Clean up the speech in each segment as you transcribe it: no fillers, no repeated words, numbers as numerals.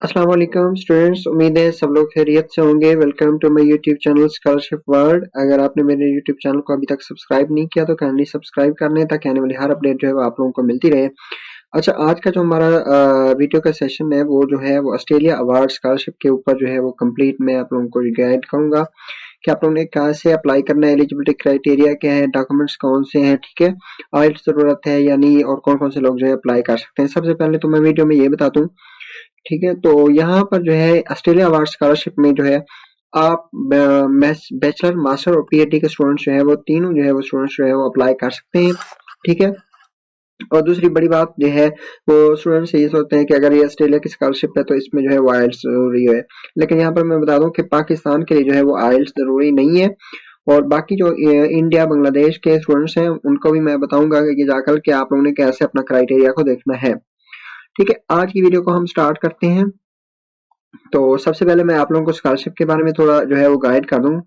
अस्सलाम वालेकुम स्टूडेंट्स, उम्मीद है सब लोग खैरियत से होंगे। Welcome to my YouTube channel scholarship world. अगर आपने मेरे यूट्यूब चैनल को अभी तक सब्सक्राइब नहीं किया तो काइंडली सब्सक्राइब कर लें ताकि आने वाली हर अपडेट जो है वो आप लोगों को मिलती रहे। अच्छा, आज का जो हमारा वीडियो का सेशन है वो जो है वो ऑस्ट्रेलिया अवार्ड स्कॉलरशिप के ऊपर जो है वो कंप्लीट मैं आप लोगों को गाइड करूंगा कि आप लोगों ने कहाँ से अप्लाई करना है, एलिजिबिलिटी क्राइटेरिया क्या है, डॉक्यूमेंट्स कौन से हैं, ठीक है, आइल्स जरूरत है या नहीं, और कौन कौन से लोग जो है अप्लाई कर सकते हैं। सबसे पहले तो मैं वीडियो में ये बता दूं, ठीक है, तो यहाँ पर जो है ऑस्ट्रेलिया अवार्ड स्कॉलरशिप में जो है आप बैचलर, मास्टर और पीएचडी के स्टूडेंट्स जो है वो तीनों जो है वो स्टूडेंट्स जो है वो अप्लाई कर सकते हैं, ठीक है। और दूसरी बड़ी बात जो है वो स्टूडेंट्स ये सोचते हैं कि अगर ये ऑस्ट्रेलिया की स्कॉलरशिप है तो इसमें जो है वो आइल्स जरूरी है, लेकिन यहाँ पर मैं बता दूं कि पाकिस्तान के लिए जो है वो आइल्स जरूरी नहीं है। और बाकी जो इंडिया, बांग्लादेश के स्टूडेंट्स हैं उनको भी मैं बताऊंगा कि जाकर के आप लोगों ने कैसे अपना क्राइटेरिया को देखना है, ठीक है। आज की वीडियो को हम स्टार्ट करते हैं। तो सबसे पहले मैं आप लोगों को स्कॉलरशिप के बारे में थोड़ा जो है वो गाइड कर दूं।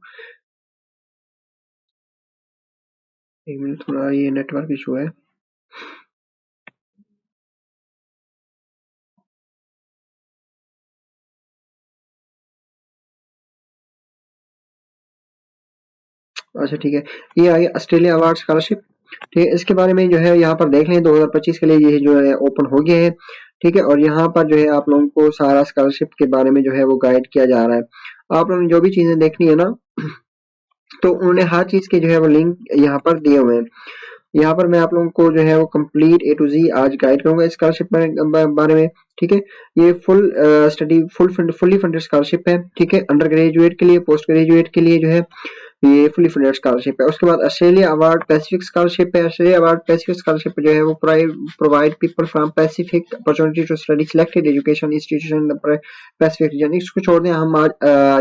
एक मिनट, थोड़ा ये नेटवर्क इशू है। अच्छा, ठीक है, ये आई ऑस्ट्रेलिया अवार्ड स्कॉलरशिप, ठीक है। इसके बारे में जो है यहाँ पर देख लें, 2025 के लिए ये जो है ओपन हो गया है, ठीक है। और यहाँ पर जो है आप लोगों को सारा स्कॉलरशिप के बारे में जो है वो गाइड किया जा रहा है। आप लोगों ने जो भी चीजें देखनी है ना, तो उन्होंने हर चीज के जो है वो लिंक यहाँ पर दिए हुए हैं। यहाँ पर मैं आप लोगों को जो है वो कंप्लीट ए टू जी आज गाइड करूंगा स्कॉलरशिप बारे में, ठीक है। ये full study fully funded scholarship है, ठीक है। अंडर ग्रेजुएट के लिए, पोस्ट ग्रेजुएट के लिए जो है ये फुली फंडेड स्कॉलरशिप है। उसके बाद ऑस्ट्रेलिया अवार्ड पैसिफिक स्कॉलरशिप है। ऑस्ट्रेलिया अवार्ड पैसिफिक स्कॉलरशिप जो है वो provide people from Pacific opportunity to study selected education institution in the Pacific region. इसको छोड़ दें, हम आज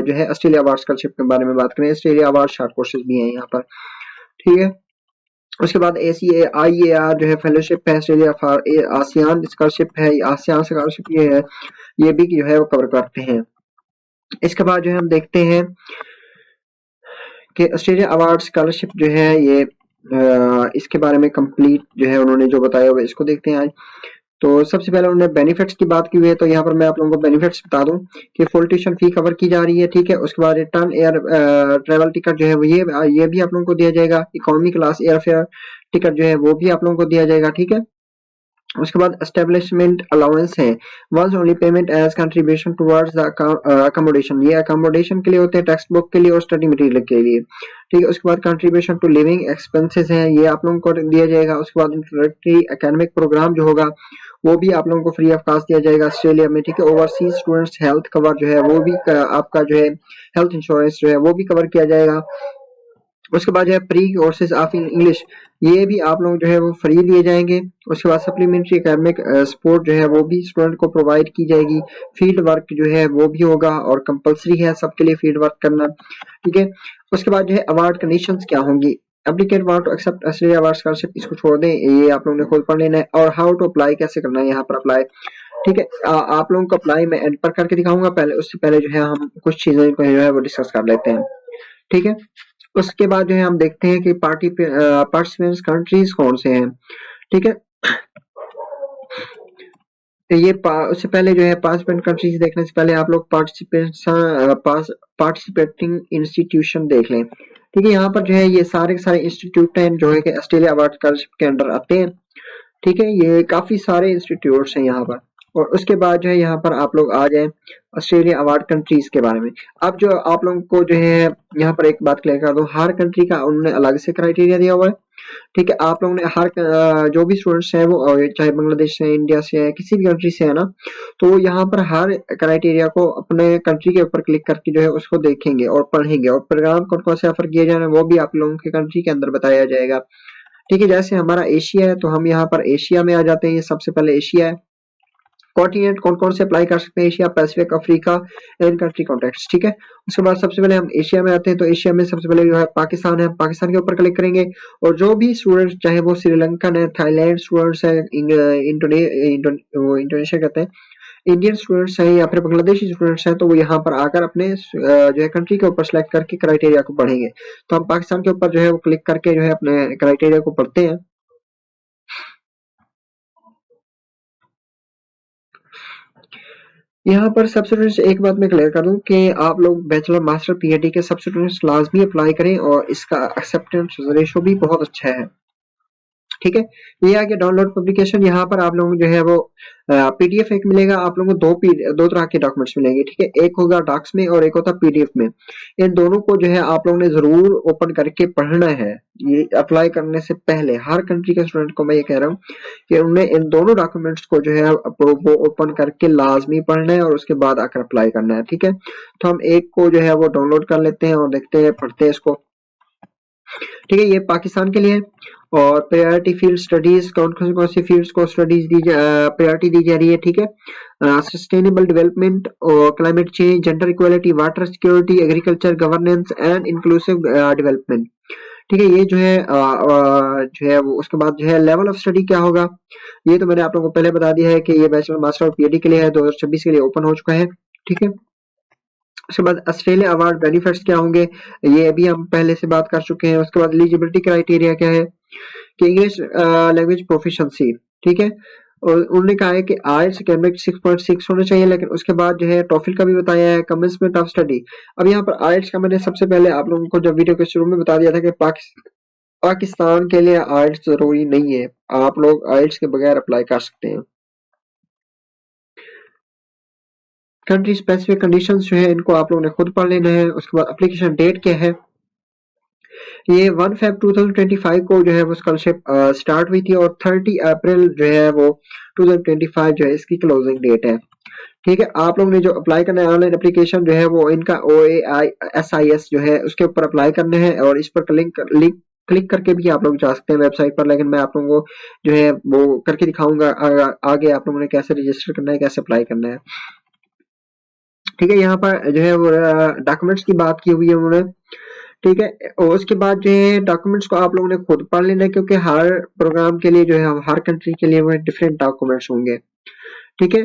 जो है ऑस्ट्रेलिया अवार्ड स्कॉलरशिप के बारे में बात करें। ऑस्ट्रेलिया अवार्ड शॉर्ट कोर्सेज भी हैं यहाँ पर, ठीक है। उसके बाद ACAIAR जो है फेलोशिप है, ऑस्ट्रेलिया फॉर आसियान स्कॉलरशिप है, आसियान स्कॉलरशिप ये है, ये भी जो है वो कवर करते हैं। इसके बाद जो है हम देखते हैं कि ऑस्ट्रेलिया अवार्ड स्कॉलरशिप जो है ये इसके बारे में कंप्लीट जो है उन्होंने जो बताया हुआ है इसको देखते हैं आज। तो सबसे पहले उन्होंने बेनिफिट्स की बात की हुई है, तो यहाँ पर मैं आप लोगों को बेनिफिट्स बता दूं कि फुल ट्यूशन फी कवर की जा रही है, ठीक है। उसके बाद रिटर्न एयर ट्रेवल टिकट जो है वो ये भी आप लोगों को दिया जाएगा। Economy class air fare ticket जो है वो भी आप लोगों को दिया जाएगा, ठीक है। उसके बाद एस्टेब्लिशमेंट अलाउंस है, once only payment as contribution towards the accommodation. ये अकोमोडेशन के लिए होते हैं, टेक्स्ट बुक के लिए और स्टडी मटेरियल के लिए, ठीक है। उसके बाद कंट्रीब्यूशन टू लिविंग एक्सपेंसेस है, ये आप लोगों को दिया जाएगा। उसके बाद इंट्रोडक्टरी एकेडमिक प्रोग्राम जो होगा वो भी आप लोगों को फ्री ऑफ कॉस्ट दिया जाएगा ऑस्ट्रेलिया में, ठीक है। ओवरसीज स्टूडेंट्स हेल्थ कवर जो है वो भी आपका जो है हेल्थ इंश्योरेंस जो है वो भी कवर किया जाएगा। उसके बाद जो है प्री कोर्सेज ऑफ इंग्लिश, ये भी आप लोग जो है वो फ्री दिए जाएंगे। उसके बाद सप्लीमेंट्री एकेडमिक सपोर्ट जो है वो भी स्टूडेंट को प्रोवाइड की जाएगी। फील्ड वर्क जो है वो भी होगा और कंपलसरी है सबके लिए फील्ड वर्क करना, ठीक है। उसके बाद जो है अवार्ड कंडीशंस क्या होंगी। Applicant want to accept Australia award scholarship, इसको छोड़ दें, ये आप लोगों ने खुद पढ़ लेना है। और हाउ टू अप्लाई, कैसे करना है यहाँ पर अप्लाई, ठीक है। आप लोगों को अप्लाई मैं एंड पर करके दिखाऊंगा, पहले उससे पहले जो है हम कुछ चीजें को जो है वो डिस्कस कर लेते हैं, ठीक है। उसके बाद जो है हम देखते हैं कि पार्टिसिपेंट्स कंट्रीज कौन से हैं, ठीक है। तो ये उससे पहले जो है पार्टिसिपेंट कंट्रीज देखने से पहले आप लोग पार्टिसिपेटिंग इंस्टीट्यूशन देख लें, ठीक है। यहाँ पर जो है ये सारे के सारे इंस्टीट्यूट हैं जो है कि ऑस्ट्रेलिया अवार्ड स्कॉलरशिप के अंडर आते हैं, ठीक है। ये काफी सारे इंस्टीट्यूट्स हैं यहाँ पर। और उसके बाद जो है यहाँ पर आप लोग आ जाएं ऑस्ट्रेलिया अवार्ड कंट्रीज के बारे में। अब जो आप लोगों को जो है यहाँ पर एक बात क्लियर कर दूं, हर कंट्री का उन्होंने अलग से क्राइटेरिया दिया हुआ है, ठीक है। आप लोगों ने हर जो भी स्टूडेंट्स हैं वो चाहे बांग्लादेश से, इंडिया से है, किसी भी कंट्री से है ना, तो यहाँ पर हर क्राइटेरिया को अपने कंट्री के ऊपर क्लिक करके जो है उसको देखेंगे और पढ़ेंगे, और प्रोग्राम कौन कौन से ऑफर किए जा रहे हैं वो भी आप लोगों के कंट्री के अंदर बताया जाएगा, ठीक है। जैसे हमारा एशिया है तो हम यहाँ पर एशिया में आ जाते हैं। ये सबसे पहले एशिया है। कॉन्टिनेंट कौन कौन से अप्लाई कर सकते हैं, Asia, Pacific, Africa and country context, ठीक है। उसके बाद सबसे पहले हम एशिया में आते हैं, तो एशिया में सबसे पहले जो है पाकिस्तान है, पाकिस्तान के ऊपर क्लिक करेंगे। और जो भी स्टूडेंट्स, चाहे वो श्रीलंकन है, थाईलैंड स्टूडेंट्स है, इंडोनेशिया कहते हैं, इंडियन स्टूडेंट्स हैं या फिर बांग्लादेशी स्टूडेंट्स हैं, तो वो यहाँ पर आकर अपने जो है कंट्री के ऊपर सेलेक्ट करके क्राइटेरिया को पढ़ेंगे। तो हम पाकिस्तान के ऊपर जो है वो क्लिक करके जो है अपने क्राइटेरिया को पढ़ते हैं। यहाँ पर सब स्टूडेंट्स एक बात मैं क्लियर कर दूं कि आप लोग बैचलर मास्टर पीएचडी के सब स्टूडेंट्स लाजमी अप्लाई करें और इसका एक्सेप्टेंस रेशो भी बहुत अच्छा है। ठीक है, ये आ गया डाउनलोड पब्लिकेशन। यहाँ पर आप लोगों को जो है वो पीडीएफ एक मिलेगा, आप लोगों को दो तरह के डॉक्यूमेंट्स मिलेंगे। ठीक है, एक होगा डॉक्स में और एक होता पीडीएफ में। इन दोनों को जो है आप लोगों ने जरूर ओपन करके पढ़ना है। ये अप्लाई करने से पहले हर कंट्री के स्टूडेंट को मैं ये कह रहा हूँ कि उन्हें इन दोनों डॉक्यूमेंट्स को जो है वो ओपन करके लाजमी पढ़ना है और उसके बाद आकर अप्लाई करना है। ठीक है, तो हम एक को जो है वो डाउनलोड कर लेते हैं और देखते हैं, पढ़ते हैं इसको। ठीक है, ये पाकिस्तान के लिए है और प्रायोरिटी फील्ड स्टडीज कौन कौन सी फील्ड्स को स्टडीज दी प्रायोरिटी दी जा रही है। ठीक है, सस्टेनेबल डेवलपमेंट और climate change, gender equality, water security, agriculture, governance and inclusive development. ठीक है, ये जो है वो उसके बाद जो है लेवल ऑफ स्टडी क्या होगा, ये तो मैंने आप लोगों को पहले बता दिया है कि ये बैचलर मास्टर और पीएचडी के लिए है, 2026 के लिए ओपन हो चुका है। ठीक है, उसके बाद ऑस्ट्रेलिया अवार्ड बेनिफिट्स क्या होंगे, ये अभी हम पहले से बात कर चुके हैं। उसके बाद एलिजिबिलिटी क्राइटेरिया क्या है कि इंग्लिश लैंग्वेज प्रोफिशिएंसी। ठीक है, और उन्होंने कहा है कि आइल्स अकेडमिक 6.6 होना चाहिए, लेकिन उसके बाद जो है टॉफिल का भी बताया है, कमेंसमेंट ऑफ स्टडी। अब यहाँ पर आइल्स का मैंने सबसे पहले आप लोगों को जब वीडियो के शुरू में बता दिया था कि पाकिस्तान के लिए आइल्स जरूरी नहीं है, आप लोग आइल्स के बगैर अप्लाई कर सकते हैं। कंट्री स्पेसिफिक कंडीशंस जो है इनको आप लोगों ने खुद पढ़ लेना है। उसके बाद एप्लीकेशन डेट क्या है, ये 1 Feb 2025 को जो है वो स्कॉलरशिप स्टार्ट हुई थी और 30 अप्रैल जो है वो 2025 जो है इसकी क्लोजिंग डेट है। ठीक है, आप लोगों ने जो अप्लाई करना है ऑनलाइन एप्लीकेशन जो है वो इनका OAISIS जो है उसके ऊपर अप्लाई करना है और इस पर लिंक क्लिक करके भी आप लोग जा सकते हैं वेबसाइट पर, लेकिन मैं आप लोगों को जो है वो करके दिखाऊंगा आगे आप लोगों ने कैसे रजिस्टर करना है, कैसे अप्लाई करना है। ठीक है, यहाँ पर जो है वो डॉक्यूमेंट्स की बात की हुई है उन्होंने। ठीक है, और उसके बाद जो है डॉक्यूमेंट्स को आप लोगों ने खुद पढ़ लेना है क्योंकि हर प्रोग्राम के लिए जो है हर कंट्री के लिए वो डिफरेंट डॉक्यूमेंट्स होंगे। ठीक है,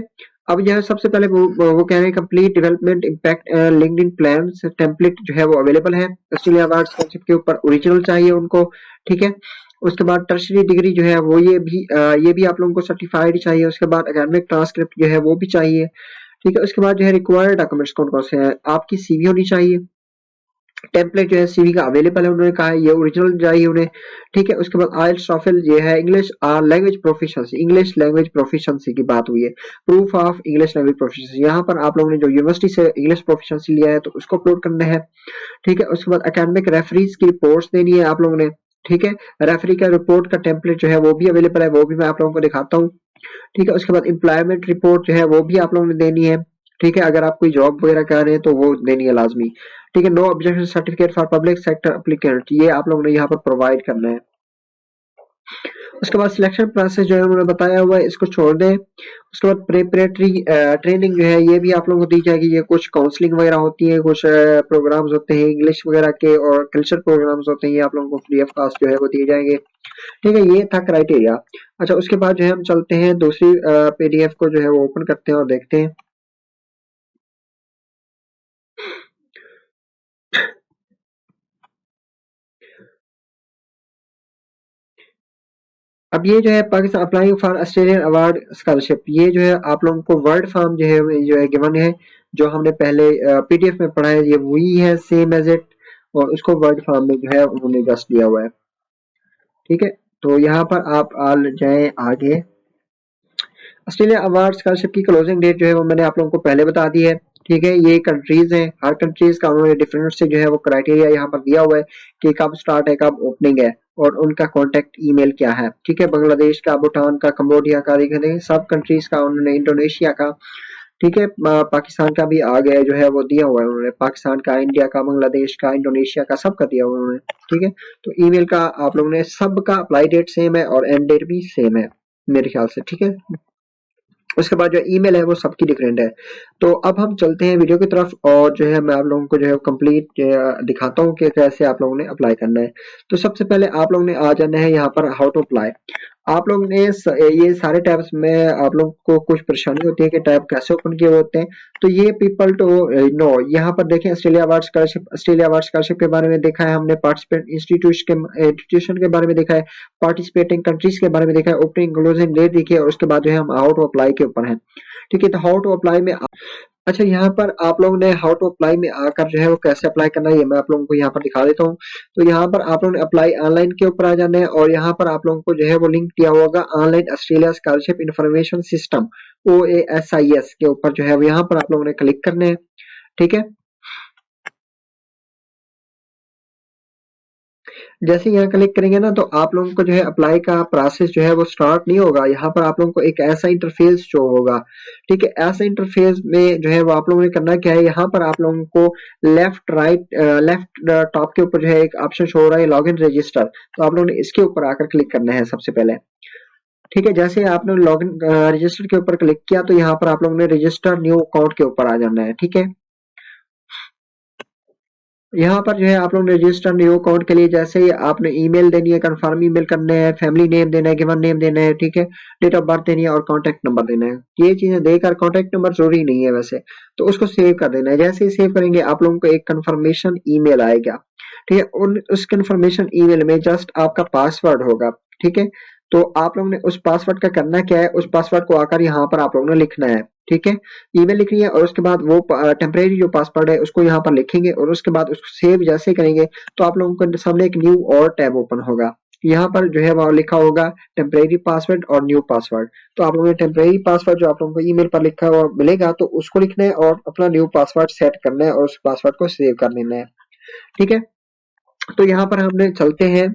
अब यह सबसे पहले वो कह रहे हैं complete development impact LinkedIn plan template जो है वो अवेलेबल है। ऑस्ट्रेलिया अवार्ड स्कॉलरशिप के ऊपर ओरिजिनल चाहिए उनको। ठीक है, उसके बाद टर्शरी डिग्री जो है वो ये भी आप लोगों को सर्टिफाइड चाहिए। उसके बाद एकेडमिक ट्रांसक्रिप्ट जो है वो भी चाहिए। ठीक है, उसके बाद जो है रिक्वायर्ड डॉक्यूमेंट्स कौन कौन से हैं, आपकी सीवी होनी चाहिए, टेम्पलेट जो है सीवी का अवेलेबल है, उन्होंने कहा है ये ओरिजिनल चाहिए उन्हें। ठीक है, उसके बाद आइल्स टॉफल ये है English language proficiency, English language proficiency की बात हुई है, proof of English language proficiency. यहाँ पर आप लोगों ने जो यूनिवर्सिटी से इंग्लिश प्रोफिशिएंसी लिया है तो उसको अपलोड करना है। ठीक है, उसके बाद एकेडमिक रेफरीज की रिपोर्ट्स देनी है आप लोगों ने। ठीक है, रेफरी का रिपोर्ट का टेम्पलेट जो है वो भी अवेलेबल है, वो भी मैं आप लोगों को दिखाता हूँ। ठीक है, उसके बाद एम्प्लॉयमेंट रिपोर्ट जो है वो भी आप लोगों ने देनी है। ठीक है, अगर आप कोई जॉब वगैरह कर रहे हैं तो वो देनी है लाजमी। ठीक है, no objection certificate for public sector applicant, ये आप लोगों ने यहाँ पर प्रोवाइड करना है। उसके बाद सिलेक्शन प्रोसेस जो है उन्होंने बताया हुआ है, इसको छोड़ दें। उसके बाद प्रिपरेटरी ट्रेनिंग जो है ये भी आप लोगों को दी जाएगी, ये कुछ काउंसलिंग वगैरह होती है, कुछ प्रोग्राम्स होते हैं इंग्लिश वगैरह के और कल्चर प्रोग्राम्स होते हैं, ये आप लोगों को फ्री ऑफ कॉस्ट जो है वो दिए जाएंगे। ठीक है, ये था क्राइटेरिया। अच्छा, उसके बाद जो है हम चलते हैं दूसरी पीडीएफ को जो है वो ओपन करते हैं और देखते हैं। अब ये जो है Pakistan applying for Australian award scholarship, ये जो है आप लोगों को वर्ड फॉर्म जो है गिवन है, जो हमने पहले पीडीएफ में पढ़ा है ये वही है सेम एज इट, और उसको वर्ड फॉर्म में जो है उन्होंने जस्ट दिया हुआ है। ठीक है, तो यहाँ पर आप आ जाए आगे। ऑस्ट्रेलिया अवार्ड स्कॉलरशिप की क्लोजिंग डेट जो है वो मैंने आप लोगों को पहले बता दी है। ठीक है, ये कंट्रीज हैं, हर कंट्रीज का उन्होंने डिफरेंट से जो है वो क्राइटेरिया यहाँ पर दिया हुआ है कि कब स्टार्ट है, कब ओपनिंग है और उनका कॉन्टेक्ट ईमेल क्या है। ठीक है, बांग्लादेश का, भूटान का, कम्बोडिया का, देखें सब कंट्रीज का उन्होंने, इंडोनेशिया का। ठीक है, पाकिस्तान का भी आ गया जो है वो दिया हुआ है उन्होंने, पाकिस्तान का, इंडिया का, बांग्लादेश का, इंडोनेशिया का, सबका दिया हुआ है उन्होंने। ठीक है, तो ईमेल का आप लोगों ने सबका अप्लाई डेट सेम है और एंड डेट भी सेम है मेरे ख्याल से। ठीक है, उसके बाद जो ईमेल है वो सबकी डिफरेंट है। तो अब हम चलते हैं वीडियो की तरफ और जो है मैं आप लोगों को जो है कंप्लीट दिखाता हूँ कि कैसे आप लोगों ने अप्लाई करना है। तो सबसे पहले आप लोगों ने आ जाना है यहाँ पर हाउ टू अप्लाई। आप लोग ने ये सारे टैब्स में आप लोग को कुछ परेशानी होती है कि टैब कैसे ओपन किए होते हैं, तो ये पीपल टू नो। यहाँ पर देखें, ऑस्ट्रेलिया अवार्ड स्कॉलरशिप के बारे में देखा है हमने, पार्टिसिपेंट इंस्टीट्यूशन के बारे में देखा है, पार्टिसिपेटिंग कंट्रीज के बारे में देखा है, ओपनिंग क्लोजिंग डेट देखी है, और उसके बाद जो है हम हाउ टू अप्लाई के ऊपर है। ठीक है, तो हाउ टू अप्लाई में अच्छा, यहाँ पर आप लोगों ने हाउ टू अप्लाई में आकर जो है वो कैसे अप्लाई करना है, ये मैं आप लोगों को यहाँ पर दिखा देता हूँ। तो यहाँ पर आप लोगों ने अप्लाई ऑनलाइन के ऊपर आ जाना है, और यहाँ पर आप लोगों को जो है वो लिंक दिया होगा online Australia scholarship information system OASIS के ऊपर, जो है वो यहाँ पर आप लोगों ने क्लिक करना है। ठीक है, जैसे यहाँ क्लिक करेंगे ना, तो आप लोगों को जो है अप्लाई का प्रोसेस जो है वो स्टार्ट नहीं होगा। यहाँ पर आप लोगों को एक ऐसा इंटरफेस शो होगा। ठीक है, ऐसा इंटरफेस में जो है वो आप लोगों ने करना क्या है, यहाँ पर आप लोगों को लेफ्ट टॉप के ऊपर जो है एक ऑप्शन शो हो रहा है लॉग इन रजिस्टर, तो आप लोगों ने इसके ऊपर आकर क्लिक करना है सबसे पहले। ठीक है, जैसे आपने लॉग इन रजिस्टर के ऊपर क्लिक किया, तो यहाँ पर आप लोगों ने रजिस्टर न्यू अकाउंट के ऊपर आ जाना है। ठीक है, यहाँ पर जो है आप लोग रजिस्टर न्यू अकाउंट के लिए जैसे ही आपने ईमेल देनी है, कंफर्म ईमेल करना है, फैमिली नेम देना है, गिवन नेम देना है, ठीक है, डेट ऑफ बर्थ देनी है, और कॉन्टैक्ट नंबर देना है। ये चीजें देकर, कॉन्टैक्ट नंबर जरूरी नहीं है वैसे, तो उसको सेव कर देना है। जैसे ही सेव करेंगे आप लोगों को एक कंफर्मेशन ईमेल आएगा। ठीक है, उस कंफर्मेशन ईमेल में जस्ट आपका पासवर्ड होगा। ठीक है, तो आप लोगों ने उस पासवर्ड का करना क्या है, उस पासवर्ड को आकर यहाँ पर आप लोगों ने लिखना है। ठीक है, ईमेल लिखनी है, और उसके बाद वो टेम्परेरी जो पासवर्ड है उसको यहाँ पर लिखेंगे, और उसके बाद उसको सेव जैसे करेंगे, तो आप लोगों के सामने एक न्यू और टैब ओपन होगा। यहाँ पर जो है वो लिखा होगा टेम्परेरी पासवर्ड और न्यू पासवर्ड। तो आप लोगों ने टेम्परेरी पासवर्ड जो आप लोगों को ईमेल पर लिखा हुआ मिलेगा, तो उसको लिखना है, और अपना न्यू पासवर्ड सेट करना है, और उस पासवर्ड को सेव कर लेना है। ठीक है, तो यहाँ पर हमने चलते हैं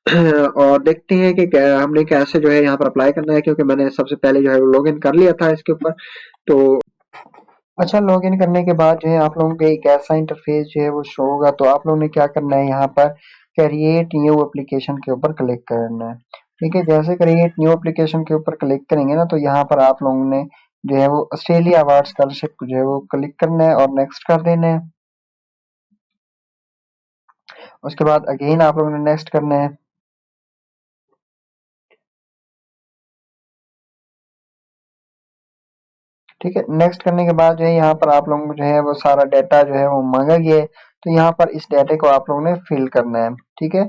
और देखते हैं कि हमने कैसे जो है यहाँ पर अप्लाई करना है, क्योंकि मैंने सबसे पहले जो है लॉग इन कर लिया था इसके ऊपर। तो अच्छा, लॉग इन करने के बाद जो है आप लोगों को एक ऐसा इंटरफेस जो है वो शो होगा। तो आप लोगों ने क्या करना है, यहाँ पर क्रिएट न्यू एप्लीकेशन के ऊपर क्लिक करना है। ठीक है, जैसे क्रिएट न्यू एप्लीकेशन के ऊपर क्लिक करेंगे ना, तो यहाँ पर आप लोगों ने जो है वो ऑस्ट्रेलिया अवार्ड स्कॉलरशिप को जो है वो क्लिक करना है, और नेक्स्ट कर देना है। उसके बाद अगेन आप लोगों ने नेक्स्ट करना है। ठीक है, नेक्स्ट करने के बाद जो है यहाँ पर आप लोगों को जो है वो सारा डाटा जो है वो मांगा गया है। तो यहाँ पर इस डाटे को आप लोगों ने फिल करना है। ठीक है,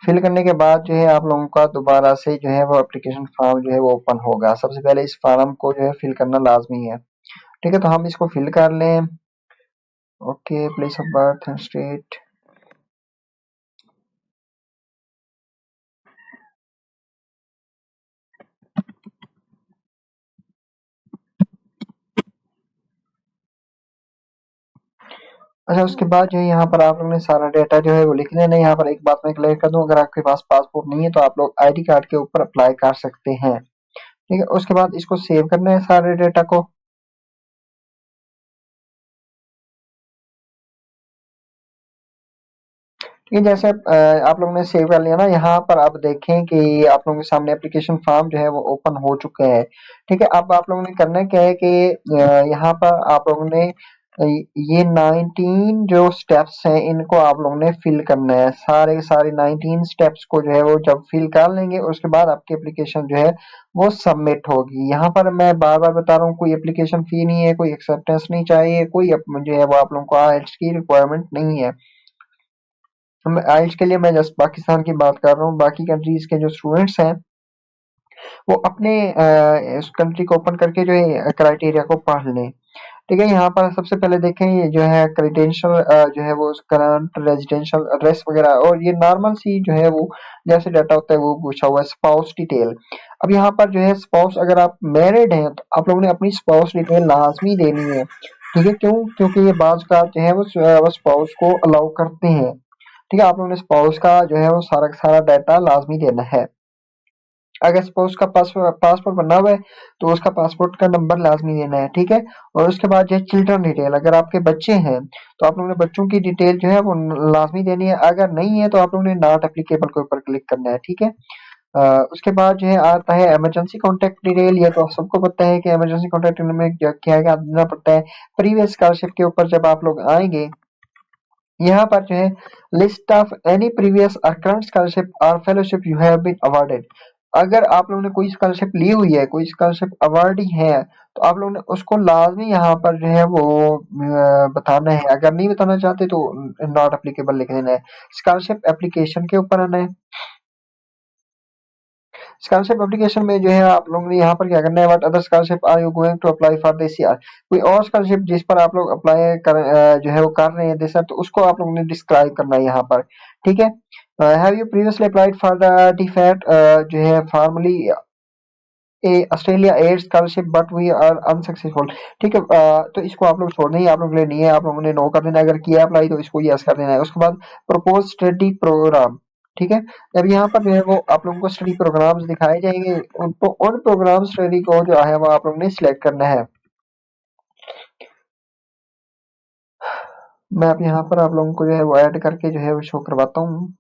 फिल करने के बाद जो है आप लोगों का दोबारा से जो है वो एप्लीकेशन फॉर्म जो है वो ओपन होगा। सबसे पहले इस फॉर्म को जो है फिल करना लाजमी है। ठीक है, तो हम इसको फिल कर लें। Okay, place of birth and state. अच्छा, उसके बाद जो है यहाँ पर आप लोगों ने सारा डाटा जो है वो लिख लेना है। यहाँ पर एक बात मैं क्लियर कर दूं, अगर आपके पास पासपोर्ट नहीं है तो आप लोग आईडी कार्ड के ऊपर अप्लाई कर सकते हैं। ठीक है, उसके बाद इसको सेव करना है सारे डाटा को। ठीक है, जैसे आप लोगों ने सेव कर लिया ना, यहाँ पर आप देखें कि आप लोगों के सामने एप्लीकेशन फॉर्म जो है वो ओपन हो चुका है। ठीक है, अब आप लोगों ने करना क्या है कि यहाँ पर आप लोगों ने ये 19 जो स्टेप्स हैं इनको आप लोगों ने फिल करना है। सारे के सारे 19 स्टेप्स को जो है वो जब फिल कर लेंगे, उसके बाद आपकी एप्लीकेशन जो है वो सबमिट होगी। यहाँ पर मैं बार बार बता रहा हूँ, कोई एप्लीकेशन फी नहीं है, कोई एक्सेप्टेंस नहीं चाहिए, कोई जो है वो आप लोगों को आइल्स की रिक्वायरमेंट नहीं है। आइल्स के लिए मैं जस्ट पाकिस्तान की बात कर रहा हूँ, बाकी कंट्रीज के जो स्टूडेंट्स हैं वो अपने उस कंट्री को ओपन करके जो है क्राइटेरिया को पढ़ लें। ठीक है, यहाँ पर सबसे पहले देखें, ये जो है क्रेडेंशियल जो है वो करंट रेजिडेंशियल एड्रेस वगैरह, और ये नॉर्मल सी जो है वो जैसे डाटा होता है वो पूछा हुआ है। स्पाउस डिटेल, अब यहाँ पर जो है स्पाउस, अगर आप मैरिड हैं तो आप लोगों ने अपनी स्पाउस डिटेल लाजमी देनी है। ठीक है, क्यों? क्योंकि ये बाज का जो है वो स्पाउस को अलाउ करते हैं। ठीक है, आप लोगों ने स्पाउस का जो है वो सारा का सारा डाटा लाजमी देना है। अगर सपोज उसका पासपोर्ट बना हुआ है तो उसका पासपोर्ट का नंबर लाजमी देना है। ठीक है, और उसके बाद जो है चिल्ड्रन डिटेल, अगर आपके बच्चे हैं तो आप लोगों ने बच्चों की डिटेल जो है वो लाजमी देनी है। अगर नहीं है तो आप लोगों ने नॉट एप्लीकेबल के ऊपर क्लिक करना है। ठीक है, उसके बाद जो है आता है इमरजेंसी कॉन्टैक्ट डिटेल। ये तो आप सबको पता है कि इमरजेंसी कॉन्टैक्ट डिटेल में क्या देना पड़ता है। प्रीवियस स्कॉलरशिप के ऊपर जब आप लोग आएंगे, यहाँ पर जो है लिस्ट ऑफ एनी प्रीवियस और करंट स्कॉलरशिप और fellowship you have been awarded, अगर आप लोगों ने कोई स्कॉलरशिप ली हुई है, कोई स्कॉलरशिप अवार्डी है, तो आप लोगों ने उसको लाजमी यहाँ पर जो है वो बताना है। अगर नहीं बताना चाहते तो नॉट एप्लीकेबल लिख देना है। स्कॉलरशिप एप्लीकेशन के ऊपर आना है। स्कॉलरशिप एप्लीकेशन में जो है आप लोगों ने यहाँ पर क्या करना है, what other scholarship are you going to apply for this year. कोई और स्कॉलरशिप जिस पर आप लोग अप्लाई जो है वो कर रहे हैं दिस ईयर, तो उसको आप लोगों ने डिस्क्राइब करना है यहाँ पर, ठीक है। Have you previously applied for the DFAT जो है formerly a Australia aid scholarship but we are unsuccessful, ठीक है। तो इसको आप लोग छोड़ना ही आप लोगों के लिए नहीं है, आप लोगों ने नो कर देना है। अगर किया अप्लाई तो इसको यस कर देना है। उसके बाद प्रपोज स्टडी प्रोग्राम, ठीक है। अब यहाँ पर जो है वो आप लोगों को स्टडी प्रोग्राम्स दिखाए जाएंगे, उनको उन प्रोग्राम स्टडी को जो है वो आप लोगों ने सिलेक्ट करना है। मैं अब यहाँ पर आप लोगों को जो है वो ऐड करके जो है वो शो करवाता हूँ,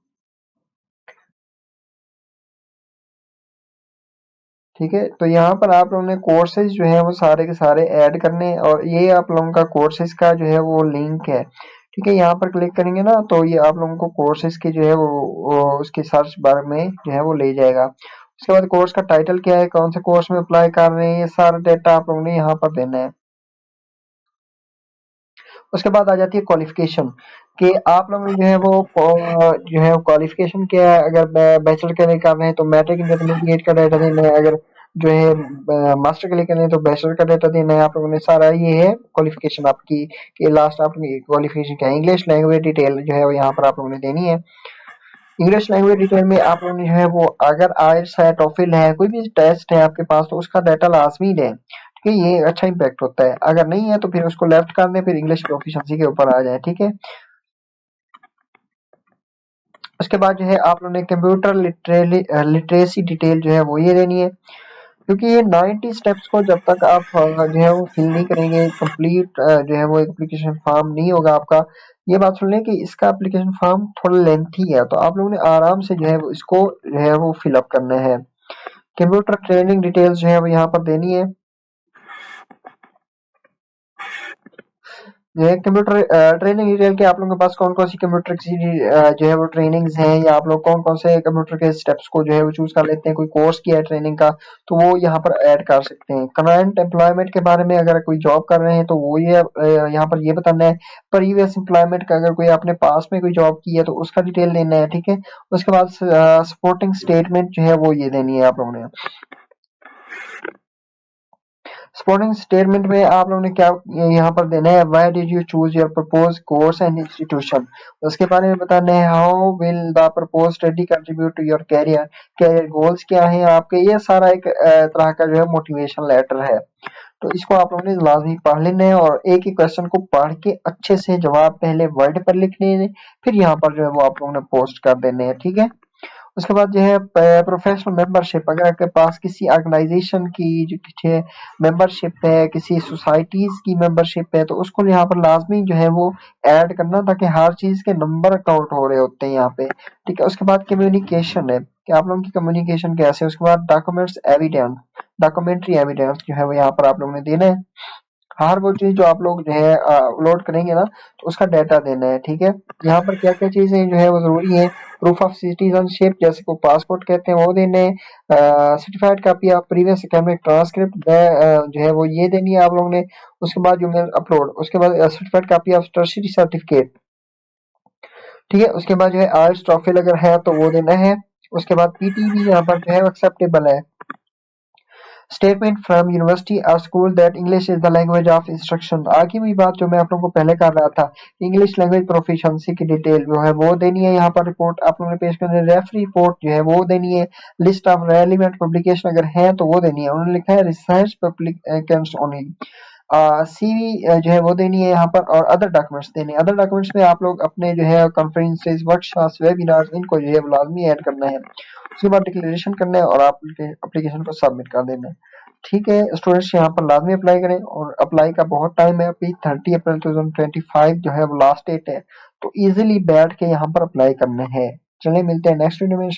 ठीक है। तो यहाँ पर आप लोगों ने कोर्सेज जो है वो सारे के सारे ऐड करने हैं, और ये आप लोगों का कोर्सेज का जो है वो लिंक है, ठीक है। यहाँ पर क्लिक करेंगे ना तो ये आप लोगों को कोर्सेज के जो है वो उसके सर्च बार में जो है वो ले जाएगा। उसके बाद कोर्स का टाइटल क्या है, कौन से कोर्स में अप्लाई कर रहे हैं, ये सारा डेटा आप लोगों ने यहाँ पर देना है। उसके बाद आ जाती है क्वालिफिकेशन, कि आप लोगों ने जो है वो जो है क्वालिफिकेशन क्या है। अगर बैचलर के लिए कर रहे हैं तो मैट्रिक इंटरमीडिएट का डाटा देना है। अगर जो है मास्टर के लिए कर रहे हैं तो बैचलर का डाटा देना है। आप लोगों ने सारा ये है क्वालिफिकेशन आपकी, कि लास्ट आपकी क्वालिफिकेशन क्या है। इंग्लिश लैंग्वेज डिटेल जो है वो यहाँ पर आप लोगों ने देनी है। इंग्लिश लैंग्वेज डिटेल में आप लोगों ने जो है वो अगर आइल्स है, टॉफिल है, कोई भी टेस्ट है आपके पास, तो उसका डाटा लाजमी दें, ठीक है। ये अच्छा इम्पैक्ट होता है। अगर नहीं है तो फिर उसको लेफ्ट कर दें, फिर इंग्लिश प्रोफिशिएंसी के ऊपर आ जाए, ठीक है। उसके बाद जो है आप लोगों ने कंप्यूटर लिटरेसी डिटेल जो है वो ये देनी है, क्योंकि ये 90 स्टेप्स को जब तक आप जो है वो फिल नहीं करेंगे, कंप्लीट जो है वो एप्लीकेशन फॉर्म नहीं होगा आपका। ये बात सुन लें कि इसका एप्लीकेशन फॉर्म थोड़ा लेंथी है, तो आप लोगों ने आराम से जो है वो इसको जो है वो फिल अप करना है। कंप्यूटर ट्रेनिंग डिटेल्स जो है वो यहाँ पर देनी है। ये कंप्यूटर ट्रेनिंग डिटेल के आप लोगों के पास कौन कौन सी कंप्यूटर की जो है वो ट्रेनिंग्स हैं, या आप लोग कौन कौन से कंप्यूटर के स्टेप्स को जो है वो चूज कर लेते हैं, कोई कोर्स किया है ट्रेनिंग का तो वो यहाँ पर ऐड कर सकते हैं। करंट एम्प्लॉयमेंट के बारे में अगर कोई जॉब कर रहे हैं तो वो ये यहाँ पर ये बताना है। प्रीवियस एम्प्लॉयमेंट का अगर कोई आपने पास में कोई जॉब की है तो उसका डिटेल देना है, ठीक है। उसके बाद सपोर्टिंग स्टेटमेंट जो है वो ये देनी है आप लोगों ने। सपोर्टिंग स्टेटमेंट में आप लोगों ने क्या यहाँ पर देना है, why did you choose your propose course and institution, उसके बारे में बताना है। How will the propose study contribute to your career, career goals क्या हैं आपके। ये सारा एक तरह का जो है मोटिवेशन लेटर है। तो इसको आप लोगों ने लाजमी पढ़ लेना है, और एक ही क्वेश्चन को पढ़ के अच्छे से जवाब पहले वर्ड पर लिखने हैं, फिर यहाँ पर जो है वो आप लोगों ने पोस्ट कर देने हैं, ठीक है। उसके बाद जो है प्रोफेशनल मेंबरशिप, अगर आपके पास किसी ऑर्गेनाइजेशन की जो कुछ है मेंबरशिप है, किसी सोसाइटीज की मेंबरशिप है, तो उसको यहाँ पर लाजमी जो है वो ऐड करना, ताकि हर चीज के नंबर काउंट हो रहे होते हैं यहाँ पे, ठीक है। उसके बाद कम्युनिकेशन है कि आप लोगों की कम्युनिकेशन कैसे है। उसके बाद डॉक्यूमेंट्स एविडेंस, डॉक्यूमेंट्री एविडेंस जो है वो यहाँ पर आप लोगों ने देना है। हर वो चीज जो आप लोग जो है अपलोड करेंगे ना तो उसका डाटा देना है, ठीक है। यहाँ पर क्या क्या चीजें जो है वो जरूरी है, प्रूफ ऑफ सिटीजनशिप जैसे को पासपोर्ट कहते हैं वो देने, certified copy of previous academic transcript जो है वो ये देनी है आप लोगों ने। उसके बाद जो मेल अपलोड, उसके बाद certified copy of tertiary certificate, ठीक है। उसके बाद जो है आइल्स टॉफिल अगर है तो वो देना है। उसके बाद पीटी भी यहाँ पर जो है एक्सेप्टेबल है। स्टेटमेंट फ्रॉम यूनिवर्सिटी और school that English is the language of instruction, आगे भी बात जो मैं आप लोगों को पहले कर रहा था, इंग्लिश लैंग्वेज प्रोफिशिएंसी की डिटेल जो है वो देनी है। यहाँ पर रिपोर्ट आप लोगों ने पेश करनी है। रेफरी रिपोर्ट जो है वो देनी है। लिस्ट ऑफ रेलिवेंट पब्लिकेशन अगर है तो वो देनी है। उन्होंने लिखा है रिसर्च पब्लिकेशंस ओनली। सीवी जो है वो देनी है यहाँ पर, और अदर डॉक्यूमेंट्स देने हैं। अदर डॉक्यूमेंट्स में आप लोग अपने जो है कॉन्फ्रेंसेस, वर्कशॉप्स, वेबिनार्स, इनको जो है वो लाजमी ऐड करना है। उसके बाद डिक्लेरेशन करना है और आप एप्लीकेशन को सबमिट कर देना है, ठीक है। स्टूडेंट्स यहाँ पर लाजमी अप्लाई करें, और अप्लाई का बहुत टाइम है अभी, 30 अप्रैल 2025 जो है वो लास्ट डेट है। तो इजीली बैठ के यहाँ पर अप्लाई करना है। चलिए मिलते हैं नेक्स्ट वीडियो में।